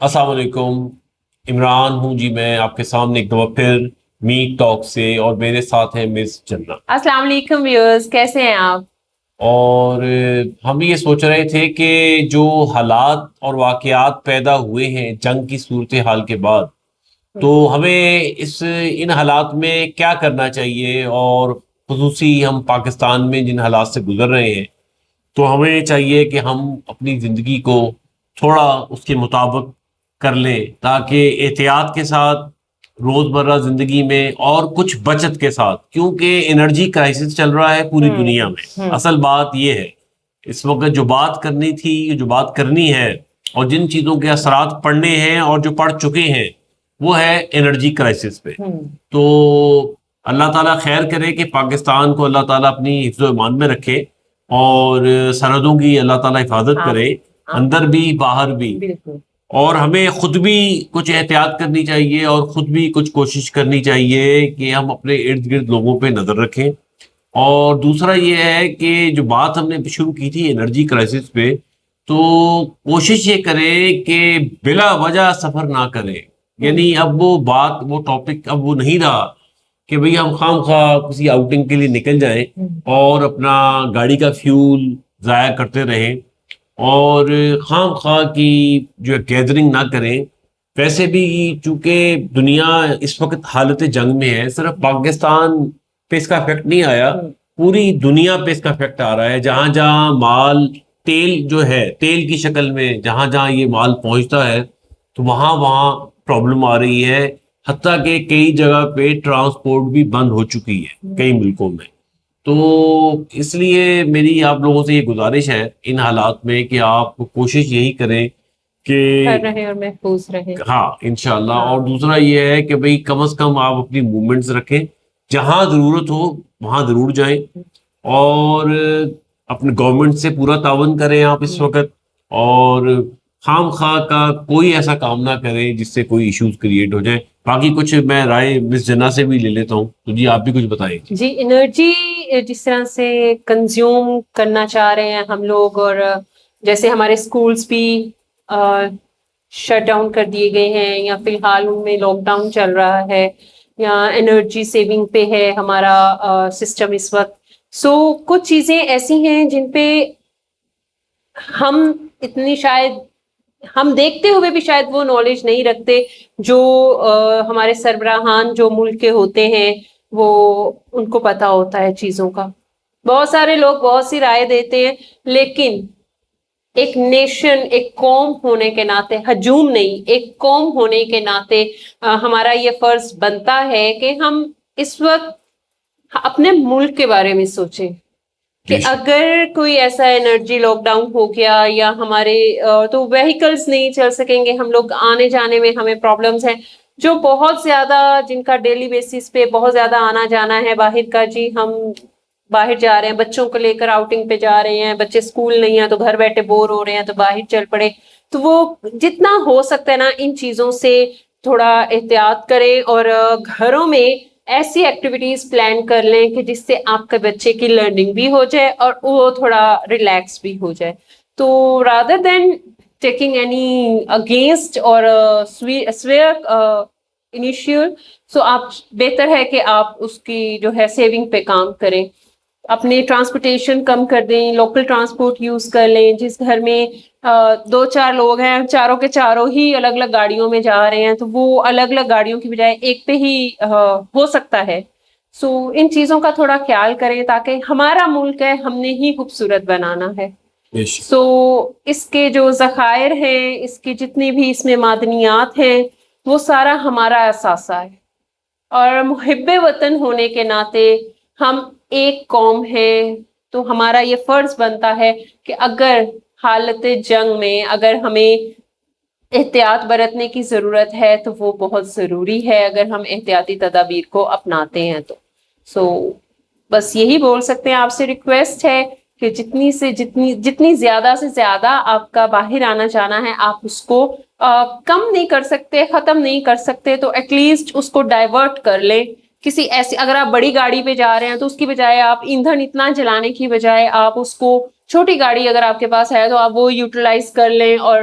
السلام علیکم، عمران ہوں جی، میں آپ کے سامنے ایک دفعہ پھر میٹ ٹاک سے، اور میرے ساتھ ہیں مس جنہ۔ السلام علیکم ویورز، کیسے ہیں آپ؟ اور ہم یہ سوچ رہے تھے کہ جو حالات اور واقعات پیدا ہوئے ہیں جنگ کی صورتحال کے بعد، تو ہمیں ان حالات میں کیا کرنا چاہیے، اور خصوصی ہم پاکستان میں جن حالات سے گزر رہے ہیں، تو ہمیں چاہیے کہ ہم اپنی زندگی کو تھوڑا اس کے مطابق کر لیں، تاکہ احتیاط کے ساتھ روزمرہ زندگی میں اور کچھ بچت کے ساتھ، کیونکہ انرجی کرائسس چل رہا ہے پوری دنیا میں۔ اصل بات یہ ہے اس وقت جو بات کرنی تھی، جو بات کرنی ہے، اور جن چیزوں کے اثرات پڑنے ہیں اور جو پڑ چکے ہیں، وہ ہے انرجی کرائسس پہ۔ تو اللہ تعالیٰ خیر کرے کہ پاکستان کو اللہ تعالیٰ اپنی حفظ و ایمان میں رکھے، اور سرحدوں کی اللہ تعالیٰ حفاظت کرے، اندر بھی باہر بھی۔ بالکل اور ہمیں خود بھی کچھ احتیاط کرنی چاہیے، اور خود بھی کچھ کوشش کرنی چاہیے کہ ہم اپنے ارد گرد لوگوں پہ نظر رکھیں۔ اور دوسرا یہ ہے کہ جو بات ہم نے شروع کی تھی انرجی کرائسس پہ، تو کوشش یہ کریں کہ بلا وجہ سفر نہ کریں۔ یعنی اب وہ بات، وہ ٹاپک اب وہ نہیں رہا کہ بھئی ہم خام خواہ کسی آؤٹنگ کے لیے نکل جائیں اور اپنا گاڑی کا فیول ضائع کرتے رہیں، اور خام خواہ کی جو گیدرنگ نہ کریں۔ ویسے بھی چونکہ دنیا اس وقت حالت جنگ میں ہے، صرف پاکستان پہ اس کا افیکٹ نہیں آیا، پوری دنیا پہ اس کا افیکٹ آ رہا ہے۔ جہاں جہاں مال، تیل جو ہے، تیل کی شکل میں جہاں جہاں یہ مال پہنچتا ہے، تو وہاں وہاں پرابلم آ رہی ہے، حتیٰ کہ کئی جگہ پہ ٹرانسپورٹ بھی بند ہو چکی ہے کئی ملکوں میں۔ تو اس لیے میری آپ لوگوں سے یہ گزارش ہے ان حالات میں کہ آپ کوشش یہی کریں کہ کر رہے اور محفوظ رہے۔ ہاں انشاءاللہ۔ اور دوسرا یہ ہے کہ بھئی کم از کم آپ اپنی موومنٹس رکھیں، جہاں ضرورت ہو وہاں ضرور جائیں، اور اپنے گورنمنٹ سے پورا تعاون کریں آپ اس وقت، اور خام خواہ کا کوئی ایسا کام نہ کریں جس سے کوئی ایشوز کریٹ ہو جائیں۔ باقی کچھ میں رائے مس جنہ سے بھی لے لیتا ہوں، تو جی آپ بھی کچھ بتائیں۔ جی، انرجی جس طرح سے کنزیوم کرنا چاہ رہے ہیں ہم لوگ، اور جیسے ہمارے اسکولس بھی شٹ ڈاؤن کر دیے گئے ہیں، یا فی الحال ان میں لاک ڈاؤن چل رہا ہے، یا انرجی سیونگ پہ ہے ہمارا سسٹم اس وقت۔ سو کچھ چیزیں ایسی ہیں جن پہ ہم اتنی شاید ہم دیکھتے ہوئے بھی شاید وہ نالج نہیں رکھتے جو ہمارے سربراہان جو ملک کے ہوتے ہیں، وہ ان کو پتا ہوتا ہے چیزوں کا۔ بہت سارے لوگ بہت سی رائے دیتے ہیں، لیکن ایک نیشن، ایک قوم ہونے کے ناطے، ہجوم نہیں، ایک قوم ہونے کے ناطے ہمارا یہ فرض بنتا ہے کہ ہم اس وقت اپنے ملک کے بارے میں سوچیں کہ اگر کوئی ایسا انرجی لاک ڈاؤن ہو گیا، یا ہمارے تو وہیکلز نہیں چل سکیں گے، ہم لوگ آنے جانے میں ہمیں پرابلمز ہیں، جو بہت زیادہ، جن کا ڈیلی بیسس پہ بہت زیادہ آنا جانا ہے باہر کا۔ جی، ہم باہر جا رہے ہیں، بچوں کو لے کر آؤٹنگ پہ جا رہے ہیں، بچے اسکول نہیں ہیں تو گھر بیٹھے بور ہو رہے ہیں تو باہر چل پڑے، تو وہ جتنا ہو سکتا ہے نا ان چیزوں سے تھوڑا احتیاط کریں، اور گھروں میں ایسی ایکٹیویٹیز پلان کر لیں کہ جس سے آپ کے بچے کی لرننگ بھی ہو جائے اور وہ تھوڑا ریلیکس بھی ہو جائے۔ تو rather than taking any against اور سویئر انیشیل، سو آپ بہتر ہے کہ آپ اس کی جو ہے سیونگ پہ کام کریں، اپنے ٹرانسپورٹیشن کم کر دیں، لوکل ٹرانسپورٹ یوز کر لیں۔ جس گھر میں 2-4 لوگ ہیں، چاروں کے چاروں ہی الگ الگ گاڑیوں میں جا رہے ہیں، تو وہ الگ الگ گاڑیوں کی بجائے ایک پہ ہی ہو سکتا ہے۔ سو ان چیزوں کا تھوڑا خیال کریں، تاکہ ہمارا ملک ہے، ہم نے ہی خوبصورت بنانا ہے۔ سو اس کے جو ذخائر ہیں، اس کی جتنی بھی اس میں معدنیات ہیں، وہ سارا ہمارا اثاثہ ہے، اور محب وطن ہونے کے ناطے ہم ایک قوم ہیں، تو ہمارا یہ فرض بنتا ہے کہ اگر حالت جنگ میں اگر ہمیں احتیاط برتنے کی ضرورت ہے تو وہ بہت ضروری ہے، اگر ہم احتیاطی تدابیر کو اپناتے ہیں تو۔ سو بس یہی بول سکتے ہیں، آپ سے ریکویسٹ ہے کہ جتنی زیادہ سے زیادہ آپ کا باہر آنا جانا ہے، آپ اس کو کم نہیں کر سکتے، ختم نہیں کر سکتے، تو ایٹ لیسٹ اس کو ڈائیورٹ کر لیں کسی ایسی۔ اگر آپ بڑی گاڑی پہ جا رہے ہیں تو اس کی بجائے آپ ایندھن اتنا جلانے کی بجائے آپ اس کو، چھوٹی گاڑی اگر آپ کے پاس ہے تو آپ وہ یوٹیلائز کر لیں، اور